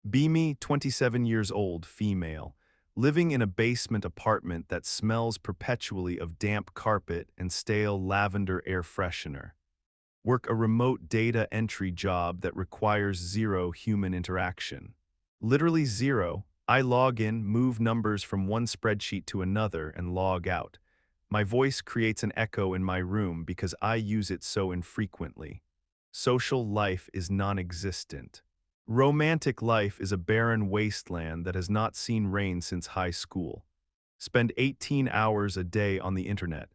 Beamy, 27 years old, female, living in a basement apartment that smells perpetually of damp carpet and stale lavender air freshener. Work a remote data entry job that requires zero human interaction. Literally zero. I log in, move numbers from one spreadsheet to another, and log out. My voice creates an echo in my room because I use it so infrequently. Social life is non-existent. Romantic life is a barren wasteland that has not seen rain since high school. Spend 18 hours a day on the internet,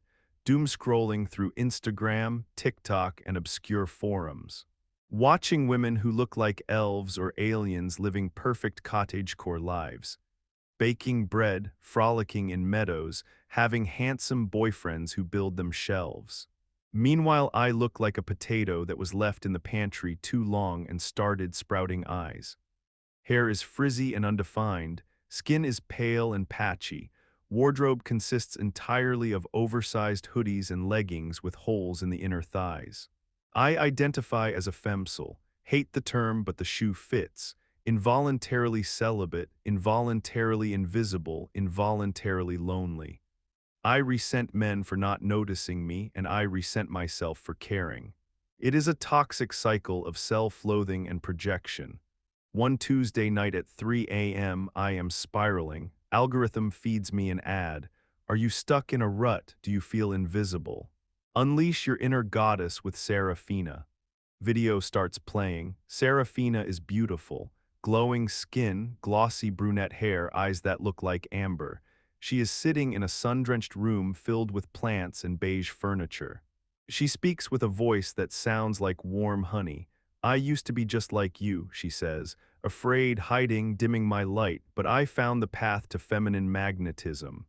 doom scrolling through Instagram, TikTok, and obscure forums. Watching women who look like elves or aliens living perfect cottagecore lives. Baking bread, frolicking in meadows, having handsome boyfriends who build them shelves. Meanwhile, I look like a potato that was left in the pantry too long and started sprouting eyes. Hair is frizzy and undefined, skin is pale and patchy, wardrobe consists entirely of oversized hoodies and leggings with holes in the inner thighs. I identify as a femcel, hate the term but the shoe fits, involuntarily celibate, involuntarily invisible, involuntarily lonely. I resent men for not noticing me, and I resent myself for caring. It is a toxic cycle of self-loathing and projection. One Tuesday night at 3 a.m., I am spiraling. Algorithm feeds me an ad. Are you stuck in a rut? Do you feel invisible? Unleash your inner goddess with Serafina. Video starts playing. Serafina is beautiful. Glowing skin, glossy brunette hair, eyes that look like amber. She is sitting in a sun-drenched room filled with plants and beige furniture. She speaks with a voice that sounds like warm honey. I used to be just like you, she says, afraid, hiding, dimming my light, but I found the path to feminine magnetism.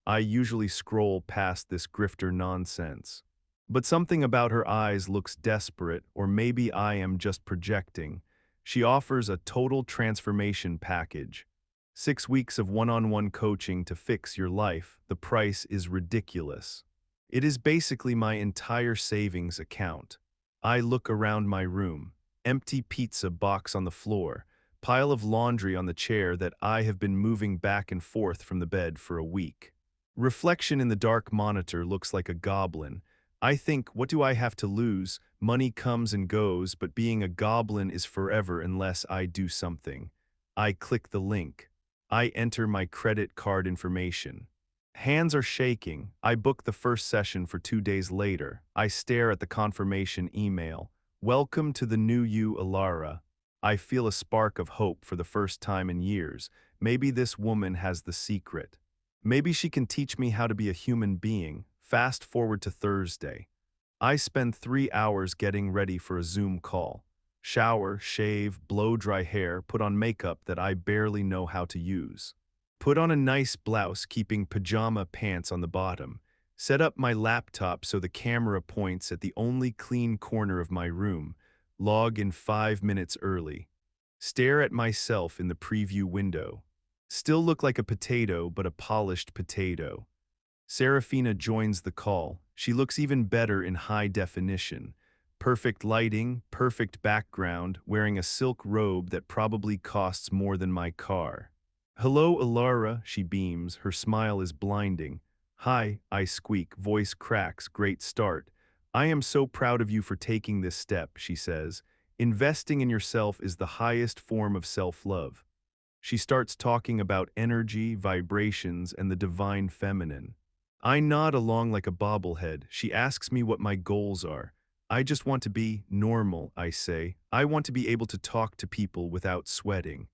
I usually scroll past this grifter nonsense. But something about her eyes looks desperate, or maybe I am just projecting. She offers a total transformation package. 6 weeks of one-on-one coaching to fix your life. The price is ridiculous. It is basically my entire savings account. I look around my room. Empty pizza box on the floor. Pile of laundry on the chair that I have been moving back and forth from the bed for a week. Reflection in the dark monitor looks like a goblin. I think, what do I have to lose? Money comes and goes, but being a goblin is forever unless I do something. I click the link. I enter my credit card information. Hands are shaking. I book the first session for 2 days later. I stare at the confirmation email. Welcome to the new you, Alara. I feel a spark of hope for the first time in years. Maybe this woman has the secret. Maybe she can teach me how to be a human being. Fast forward to Thursday. I spend 3 hours getting ready for a Zoom call. Shower, shave, blow dry hair, put on makeup that I barely know how to use. Put on a nice blouse keeping pajama pants on the bottom. Set up my laptop so the camera points at the only clean corner of my room. Log in 5 minutes early. Stare at myself in the preview window. Still look like a potato, but a polished potato. Serafina joins the call. She looks even better in high definition. Perfect lighting, perfect background, wearing a silk robe that probably costs more than my car. Hello, Alara, she beams. Her smile is blinding. Hi, I squeak, voice cracks, great start. I am so proud of you for taking this step, she says. Investing in yourself is the highest form of self-love. She starts talking about energy, vibrations, and the divine feminine. I nod along like a bobblehead. She asks me what my goals are. I just want to be normal, I say. I want to be able to talk to people without sweating.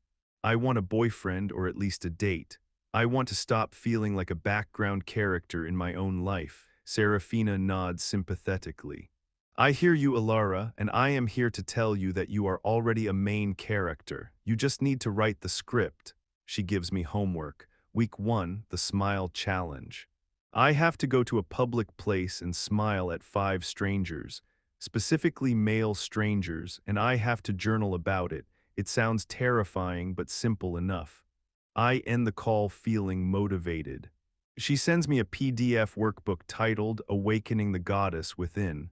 I want a boyfriend or at least a date. I want to stop feeling like a background character in my own life. Serafina nods sympathetically. I hear you, Alara, and I am here to tell you that you are already a main character. You just need to write the script. She gives me homework. Week 1, the Smile Challenge. I have to go to a public place and smile at 5 strangers, specifically male strangers, and I have to journal about it. It sounds terrifying but simple enough. I end the call feeling motivated. She sends me a PDF workbook titled Awakening the Goddess Within.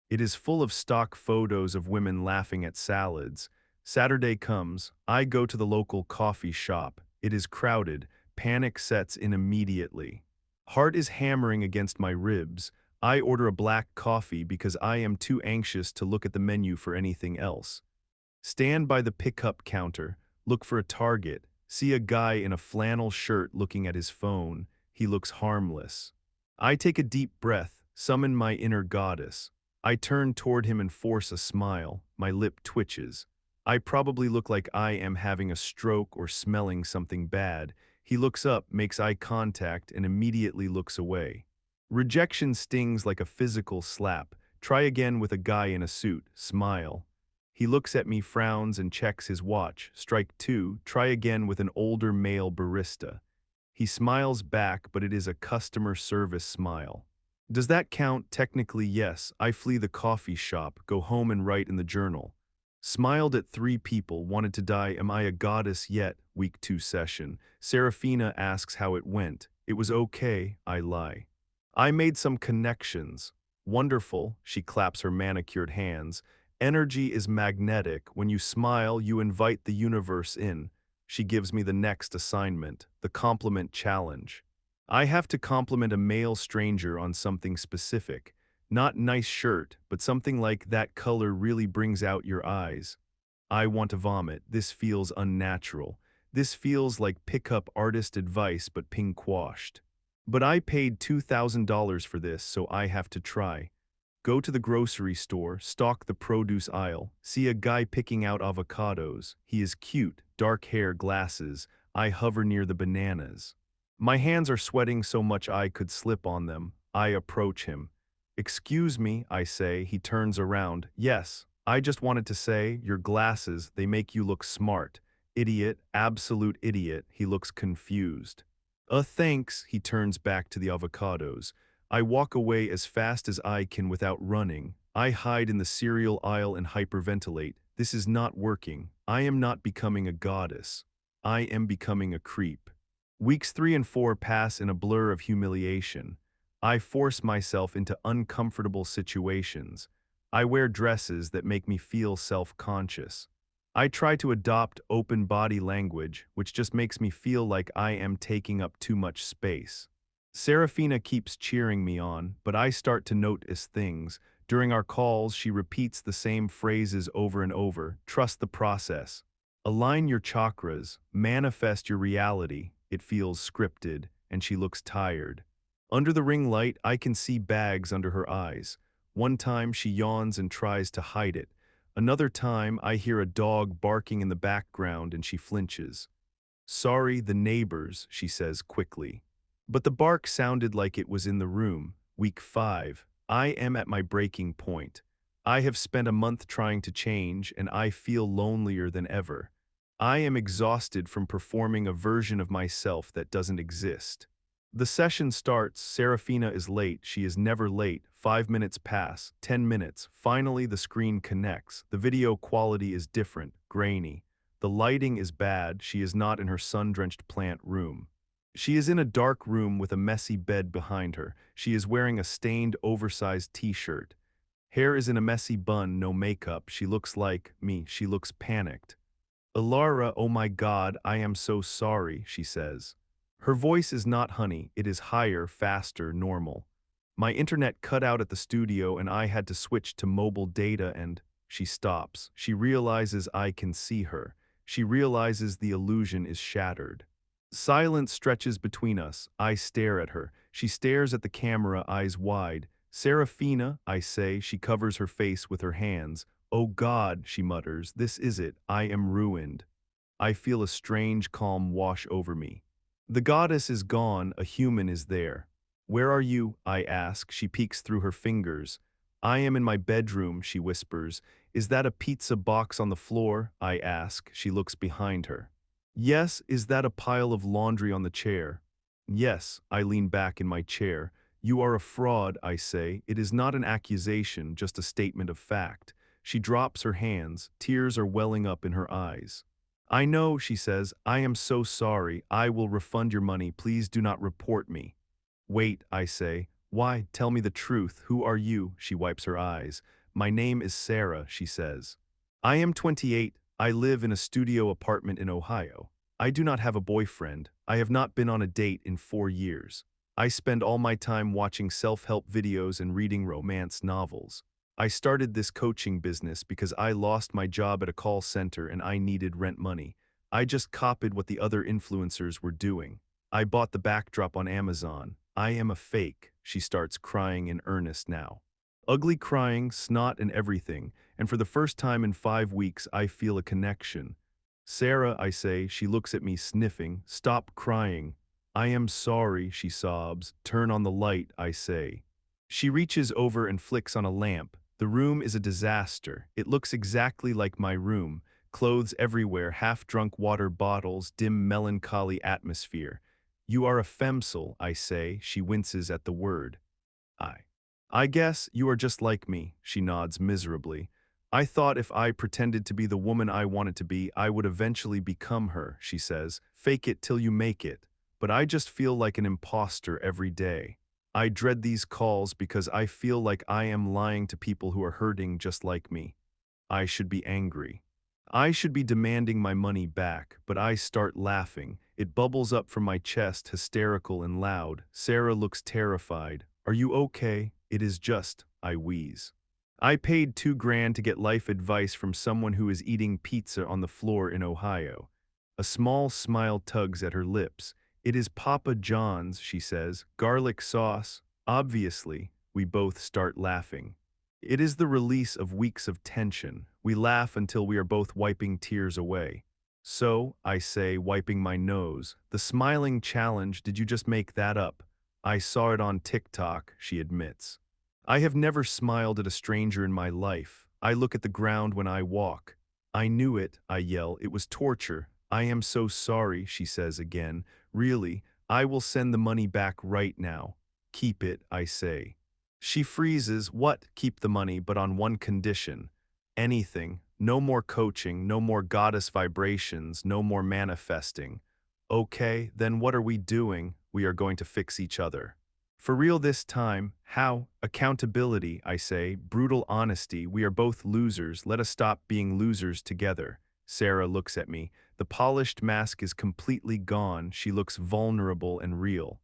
It is full of stock photos of women laughing at salads, Saturday comes, I go to the local coffee shop. It is crowded, panic sets in immediately. Heart is hammering against my ribs. I order a black coffee because I am too anxious to look at the menu for anything else. Stand by the pickup counter, look for a target, see a guy in a flannel shirt looking at his phone. He looks harmless. I take a deep breath, summon my inner goddess. I turn toward him and force a smile. My lip twitches. I probably look like I am having a stroke or smelling something bad. He looks up, makes eye contact, and immediately looks away. Rejection stings like a physical slap. Try again with a guy in a suit. Smile. He looks at me, frowns, and checks his watch. Strike two. Try again with an older male barista. He smiles back, but it is a customer service smile. Does that count? Technically, yes. I flee the coffee shop, go home and write in the journal. Smiled at 3 people, wanted to die. Am I a goddess yet? Week 2 session. Serafina asks how it went. It was okay, I lie. I made some connections. Wonderful, she claps her manicured hands. Energy is magnetic. When you smile, you invite the universe in. She gives me the next assignment, the compliment challenge. I have to compliment a male stranger on something specific. Not nice shirt, but something like that color really brings out your eyes. I want to vomit. This feels unnatural. This feels like pickup artist advice but pink-washed. But I paid $2,000 for this, so I have to try. Go to the grocery store, stalk the produce aisle, see a guy picking out avocados. He is cute, dark hair, glasses. I hover near the bananas. My hands are sweating so much I could slip on them. I approach him. Excuse me, I say. He turns around. Yes, I just wanted to say, your glasses, they make you look smart. Idiot, absolute idiot. He looks confused. Thanks, he turns back to the avocados. I walk away as fast as I can without running. I hide in the cereal aisle and hyperventilate. This is not working. I am not becoming a goddess. I am becoming a creep. Weeks 3 and 4 pass in a blur of humiliation. I force myself into uncomfortable situations. I wear dresses that make me feel self-conscious. I try to adopt open body language, which just makes me feel like I am taking up too much space. Serafina keeps cheering me on, but I start to notice things. During our calls, she repeats the same phrases over and over. Trust the process. Align your chakras. Manifest your reality. It feels scripted, and she looks tired. Under the ring light, I can see bags under her eyes. One time, she yawns and tries to hide it. Another time, I hear a dog barking in the background and she flinches. Sorry, the neighbors, she says quickly. But the bark sounded like it was in the room. Week 5. I am at my breaking point. I have spent a month trying to change, and I feel lonelier than ever. I am exhausted from performing a version of myself that doesn't exist. The session starts. Serafina is late. She is never late. 5 minutes pass. 10 minutes. Finally, the screen connects. The video quality is different, grainy. The lighting is bad. She is not in her sun-drenched plant room. She is in a dark room with a messy bed behind her. She is wearing a stained, oversized t-shirt. Hair is in a messy bun, no makeup. She looks like me. She looks panicked. Ilara, oh my God, I am so sorry, she says. Her voice is not honey, it is higher, faster, normal. My internet cut out at the studio and I had to switch to mobile data and… She stops. She realizes I can see her. She realizes the illusion is shattered. Silence stretches between us. I stare at her. She stares at the camera, eyes wide. Serafina, I say. She covers her face with her hands. Oh God, she mutters, this is it. I am ruined. I feel a strange calm wash over me. The goddess is gone, a human is there. Where are you? I ask. She peeks through her fingers. I am in my bedroom, she whispers. Is that a pizza box on the floor? I ask. She looks behind her. Yes, is that a pile of laundry on the chair? Yes, I lean back in my chair. You are a fraud, I say. It is not an accusation, just a statement of fact. She drops her hands. Tears are welling up in her eyes. I know, she says. I am so sorry. I will refund your money. Please do not report me. Wait, I say. Why? Tell me the truth. Who are you? She wipes her eyes. My name is Sarah, she says. I am 28. I live in a studio apartment in Ohio. I do not have a boyfriend. I have not been on a date in 4 years. I spend all my time watching self-help videos and reading romance novels. I started this coaching business because I lost my job at a call center and I needed rent money. I just copied what the other influencers were doing. I bought the backdrop on Amazon. I am a fake. She starts crying in earnest now. Ugly crying, snot and everything, and for the first time in 5 weeks I feel a connection. Sarah, I say, she looks at me sniffing. Stop crying. I am sorry, she sobs. Turn on the light, I say. She reaches over and flicks on a lamp. The room is a disaster. It looks exactly like my room. Clothes everywhere, half-drunk water bottles, dim melancholy atmosphere. You are a Femcel, I say. She winces at the word. I guess you are just like me, she nods miserably. I thought if I pretended to be the woman I wanted to be, I would eventually become her, she says. Fake it till you make it. But I just feel like an imposter every day. I dread these calls because I feel like I am lying to people who are hurting just like me. I should be angry. I should be demanding my money back, but I start laughing. It bubbles up from my chest, hysterical and loud. Sarah looks terrified. Are you okay? It is just, I wheeze. I paid $2,000 to get life advice from someone who is eating pizza on the floor in Ohio. A small smile tugs at her lips. It is Papa John's, she says. Garlic sauce. Obviously, we both start laughing. It is the release of weeks of tension. We laugh until we are both wiping tears away. So, I say, wiping my nose, the smiling challenge, did you just make that up? I saw it on TikTok, she admits. I have never smiled at a stranger in my life. I look at the ground when I walk. I knew it, I yell. It was torture. I am so sorry, she says again. Really, I will send the money back right now. Keep it, I say. She freezes. What? Keep the money, but on one condition. Anything. No more coaching, no more goddess vibrations, no more manifesting. Okay, then what are we doing? We are going to fix each other. For real this time. How? Accountability, I say. Brutal honesty. We are both losers. Let us stop being losers together. Sarah looks at me. The polished mask is completely gone. She looks vulnerable and real.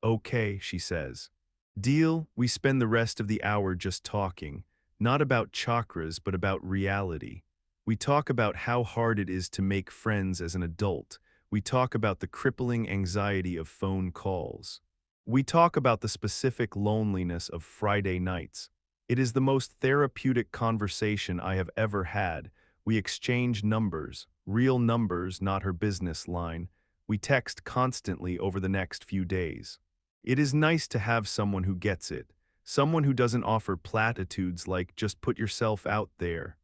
Okay, she says. Deal. We spend the rest of the hour just talking. Not about chakras, but about reality. We talk about how hard it is to make friends as an adult. We talk about the crippling anxiety of phone calls. We talk about the specific loneliness of Friday nights. It is the most therapeutic conversation I have ever had. We exchange numbers, real numbers, not her business line. We text constantly over the next few days. It is nice to have someone who gets it, someone who doesn't offer platitudes like just put yourself out there.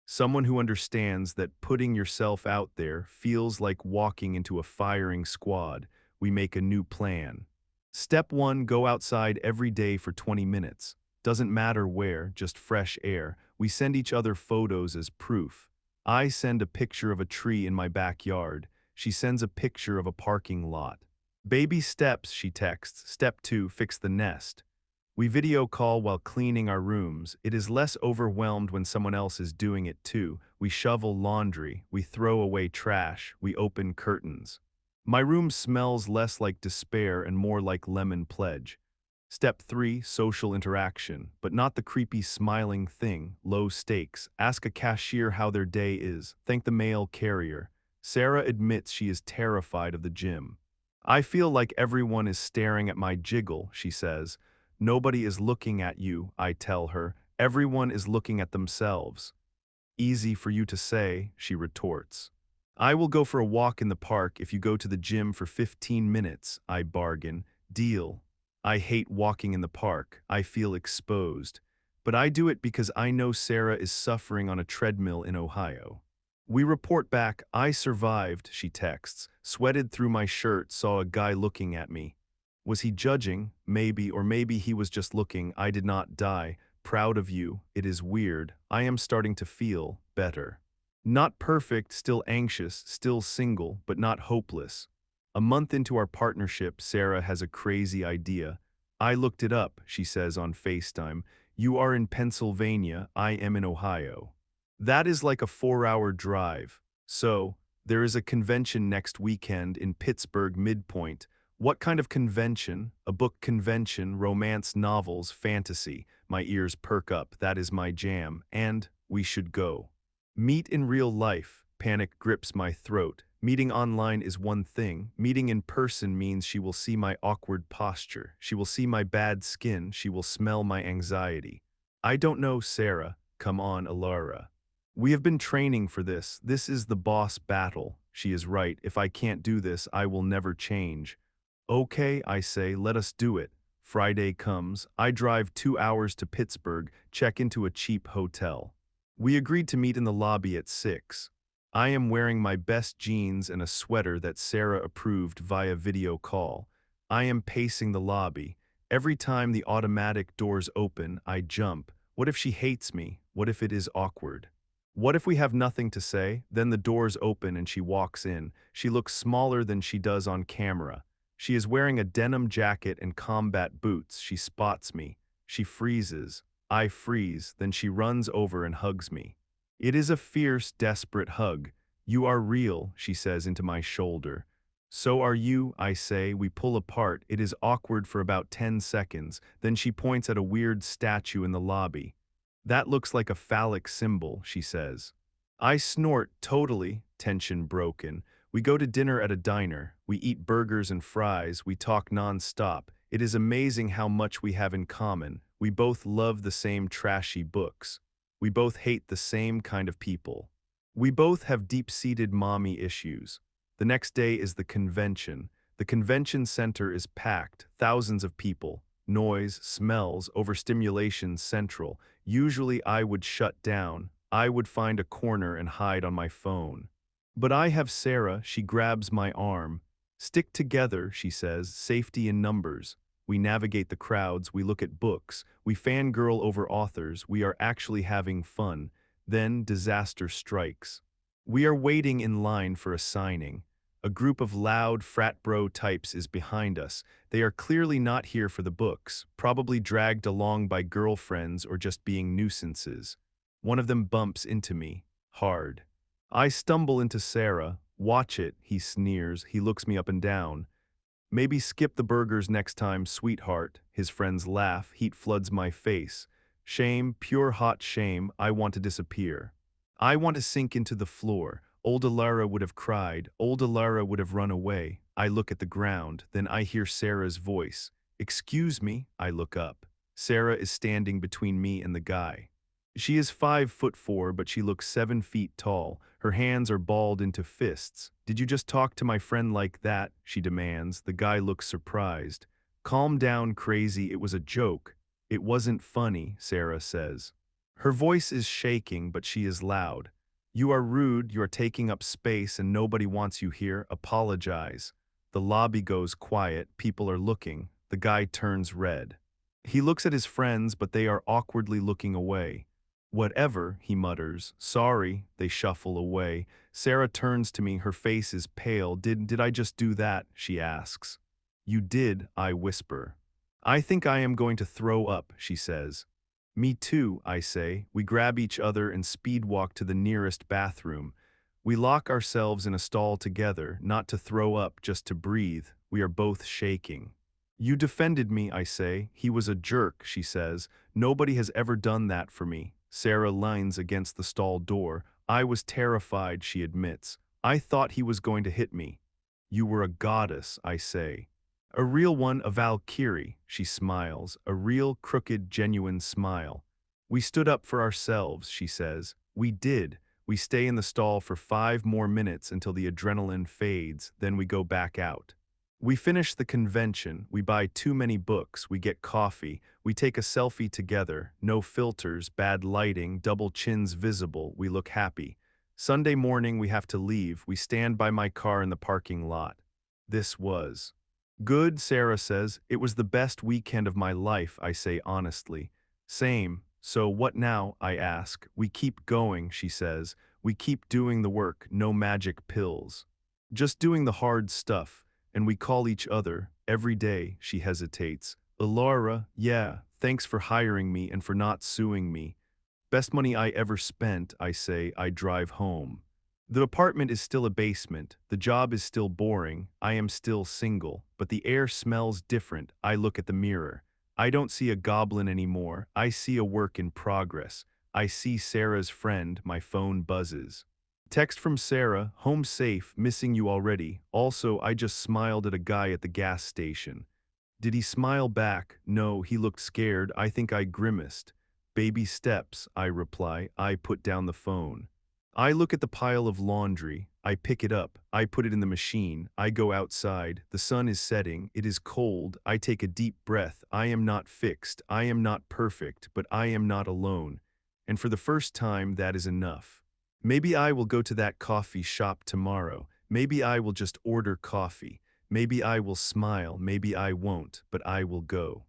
Someone who understands that putting yourself out there feels like walking into a firing squad. We make a new plan. Step 1, go outside every day for 20 minutes. Doesn't matter where, just fresh air. We send each other photos as proof. I send a picture of a tree in my backyard. She sends a picture of a parking lot. Baby steps, she texts. Step 2, fix the nest. We video call while cleaning our rooms. It is less overwhelmed when someone else is doing it too. We shovel laundry. We throw away trash. We open curtains. My room smells less like despair and more like lemon pledge. Step 3, social interaction, but not the creepy smiling thing, low stakes. Ask a cashier how their day is. Thank the mail carrier. Sarah admits she is terrified of the gym. I feel like everyone is staring at my jiggle, she says. Nobody is looking at you, I tell her. Everyone is looking at themselves. Easy for you to say, she retorts. I will go for a walk in the park if you go to the gym for 15 minutes, I bargain. Deal. I hate walking in the park. I feel exposed. But I do it because I know Sarah is suffering on a treadmill in Ohio. We report back. I survived, she texts. Sweated through my shirt, saw a guy looking at me. Was he judging? Maybe, or maybe he was just looking. I did not die. Proud of you. It is weird. I am starting to feel better. Not perfect, still anxious, still single, but not hopeless. A month into our partnership, Sarah has a crazy idea. I looked it up, she says on FaceTime. You are in Pennsylvania, I am in Ohio. That is like a 4-hour drive. So, there is a convention next weekend in Pittsburgh Midpoint. What kind of convention? A book convention, romance novels, fantasy. My ears perk up, that is my jam, and we should go. Meet in real life. Panic grips my throat. Meeting online is one thing. Meeting in person means she will see my awkward posture. She will see my bad skin. She will smell my anxiety. I don't know, Sarah. Come on, Alara. We have been training for this. This is the boss battle. She is right. If I can't do this, I will never change. Okay, I say, let us do it. Friday comes. I drive 2 hours to Pittsburgh, check into a cheap hotel. We agreed to meet in the lobby at 6. I am wearing my best jeans and a sweater that Sarah approved via video call. I am pacing the lobby. Every time the automatic doors open, I jump. What if she hates me? What if it is awkward? What if we have nothing to say? Then the doors open and she walks in. She looks smaller than she does on camera. She is wearing a denim jacket and combat boots. She spots me. She freezes. I freeze. Then she runs over and hugs me. It is a fierce, desperate hug. You are real, she says into my shoulder. So are you, I say. We pull apart. It is awkward for about 10 seconds. Then she points at a weird statue in the lobby. That looks like a phallic symbol, she says. I snort, totally, tension broken. We go to dinner at a diner. We eat burgers and fries. We talk non-stop. It is amazing how much we have in common. We both love the same trashy books. We both hate the same kind of people. We both have deep-seated mommy issues. The next day is the convention. The convention center is packed, thousands of people. Noise, smells, overstimulation central. Usually I would shut down. I would find a corner and hide on my phone. But I have Sarah. She grabs my arm. Stick together, she says, safety in numbers. We navigate the crowds, we look at books, we fangirl over authors, we are actually having fun. Then disaster strikes. We are waiting in line for a signing. A group of loud frat bro types is behind us. They are clearly not here for the books, probably dragged along by girlfriends or just being nuisances. One of them bumps into me, hard. I stumble into Sarah. Watch it, he sneers. He looks me up and down. Maybe skip the burgers next time, sweetheart. His friends laugh. Heat floods my face. Shame, pure hot shame. I want to disappear. I want to sink into the floor. Old Alara would have cried. Old Alara would have run away. I look at the ground. Then I hear Sarah's voice. Excuse me. I look up. Sarah is standing between me and the guy. She is 5'4", but she looks 7 feet tall. Her hands are balled into fists. Did you just talk to my friend like that? She demands. The guy looks surprised. Calm down, crazy. It was a joke. It wasn't funny, Sarah says. Her voice is shaking, but she is loud. You are rude, you are taking up space, and nobody wants you here. Apologize. The lobby goes quiet. People are looking. The guy turns red. He looks at his friends, but they are awkwardly looking away. Whatever, he mutters. Sorry, they shuffle away. Sarah turns to me, her face is pale. Did I just do that? She asks. You did, I whisper. I think I am going to throw up, she says. Me too, I say. We grab each other and speed walk to the nearest bathroom. We lock ourselves in a stall together, not to throw up, just to breathe. We are both shaking. You defended me, I say. He was a jerk, she says. Nobody has ever done that for me. Sarah leans against the stall door. I was terrified, she admits. I thought he was going to hit me. You were a goddess, I say. A real one, a Valkyrie, she smiles. A real, crooked, genuine smile. We stood up for ourselves, she says. We did. We stay in the stall for 5 more minutes until the adrenaline fades, then we go back out. We finish the convention, we buy too many books, we get coffee, we take a selfie together, no filters, bad lighting, double chins visible, we look happy. Sunday morning we have to leave, we stand by my car in the parking lot. This was good, Sarah says. It was the best weekend of my life, I say honestly. Same. So what now, I ask. We keep going, she says. We keep doing the work, no magic pills. Just doing the hard stuff. And we call each other, every day, she hesitates. Alara, yeah, thanks for hiring me and for not suing me. Best money I ever spent, I say. I drive home. The apartment is still a basement, the job is still boring, I am still single, but the air smells different. I look at the mirror. I don't see a goblin anymore, I see a work in progress. I see Sarah's friend, my phone buzzes. Text from Sarah, home safe, missing you already. Also, I just smiled at a guy at the gas station. Did he smile back? No, he looked scared. I think I grimaced. Baby steps, I reply. I put down the phone. I look at the pile of laundry. I pick it up. I put it in the machine. I go outside. The sun is setting. It is cold. I take a deep breath. I am not fixed. I am not perfect, but I am not alone. And for the first time, that is enough. Maybe I will go to that coffee shop tomorrow. Maybe I will just order coffee. Maybe I will smile. Maybe I won't, but I will go.